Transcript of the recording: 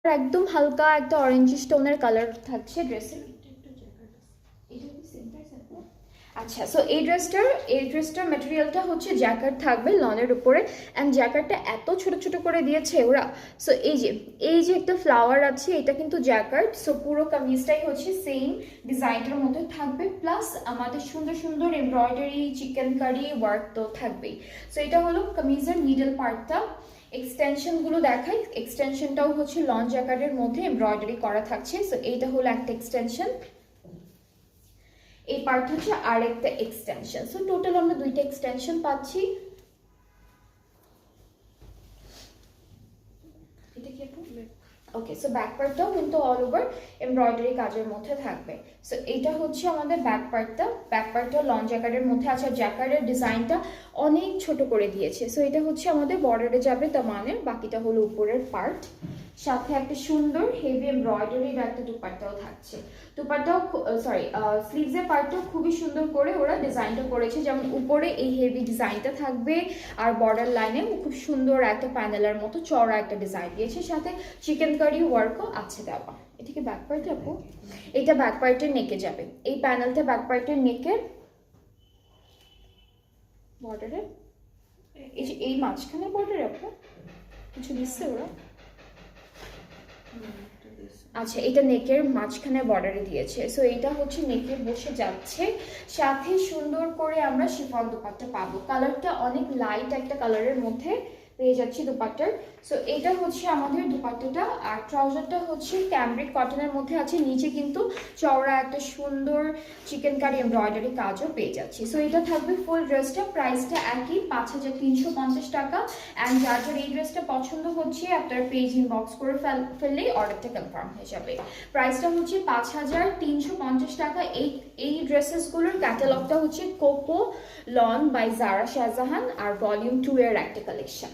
একদম হালকা একটা অরেঞ্জ টোনের কালার থাকছে ড্রেসের। আচ্ছা, সো এই ড্রেসটার ম্যাটেরিয়ালটা হচ্ছে জ্যাকেট থাকবে লনের উপরে, অ্যান্ড জ্যাকেটটা এত ছোট ছোট করে দিয়েছে ওরা। সো এই যে একটা ফ্লাওয়ার আছে, এটা কিন্তু জ্যাকেট। সো পুরো কামিজটাই হচ্ছে সেম ডিজাইনটার মধ্যে থাকবে, প্লাস আমাদের সুন্দর সুন্দর এমব্রয়ডারি চিকেন কারি ওয়ার্ক তো থাকবেই। সো এটা হলো কামিজের মিডল পার্টটা। এক্সটেনশনগুলো দেখাই, এক্সটেনশনটাও হচ্ছে লন জ্যাকেটের মধ্যে এমব্রয়ডারি করা থাকছে। সো এইটা হলো একটা এক্সটেনশন, এই পার্ট হচ্ছে আর একটা এক্সটেনশন। সো টোটাল আমরা দুইটা এক্সটেনশন পাচ্ছি। এটা কি আপু? ওকে, সো ব্যাক পার্টটাও কিন্তু অল ওভার এমব্রয়ডারি কাজের মধ্যে থাকবে। সো এইটা হচ্ছে আমাদের ব্যাক পার্টটা। ব্যাক পার্টটা লং জ্যাকেটের মধ্যে আছে, জ্যাকেটের ডিজাইনটা অনেক ছোট করে দিয়েছে। সো এটা হচ্ছে আমাদের বর্ডারে যাবে দামানের, বাকিটা হলো উপরের পার্ট। সাথে একটা সুন্দর হেভি এমব্রয়ডারির একটা দুপাট্টাও থাকছে। দুপাট্টাও সরি স্লিভসের পার্টটাও খুবই সুন্দর করে ওরা ডিজাইনটা করেছে, যেমন উপরে এই হেভি ডিজাইনটা থাকবে, আর বর্ডার লাইনে খুব সুন্দর একটা প্যানেলের মতো চওড়া একটা ডিজাইন দিয়েছে, সাথে চিকেন কারি ওয়ার্কও আছে দেওয়া। এটাকে ব্যাক পার্ট আপু, এটা ব্যাক পার্টের নেকে যাবে, এই প্যানেলটা ব্যাক পার্টের নেকের বর্ডারে, এই যে এই মাঝখানে বর্ডারে আপু কিছু দিচ্ছে ওরা। আচ্ছা, এটা নেকের মাঝখানে বর্ডারে দিয়েছে। সো এটা হচ্ছে নেকে বসে যাচ্ছে, সাথে সুন্দর করে আমরা শিফন দুপাট্টা পাবো। কালারটা অনেক লাইট একটা কালারের মধ্যে পেয়ে যাচ্ছি দুপাট্টার। সো এটা হচ্ছে আমাদের দুপাট্টাটা, আর ট্রাউজারটা হচ্ছে ক্যামব্রিক কটনের মধ্যে আছে, নিচে কিন্তু চওড়া একটা সুন্দর চিকেন কারি এমব্রয়ডারি কাজও পেয়ে যাচ্ছি। সো এটা থাকবে ফুল ড্রেসটা, প্রাইসটা একই 5350 টাকা। অ্যান্ড যার যার এই ড্রেসটা পছন্দ হচ্ছে আপনার পেজ ইনবক্স করে ফেললেই অর্ডারটা কনফার্ম হয়ে যাবে। প্রাইসটা হচ্ছে 5350 টাকা। এই ড্রেসেসগুলোর ক্যাটালগটা হচ্ছে Coco lawn by Zara Shahjahan, আর ভলিউম 2 এর একটা কালেকশন।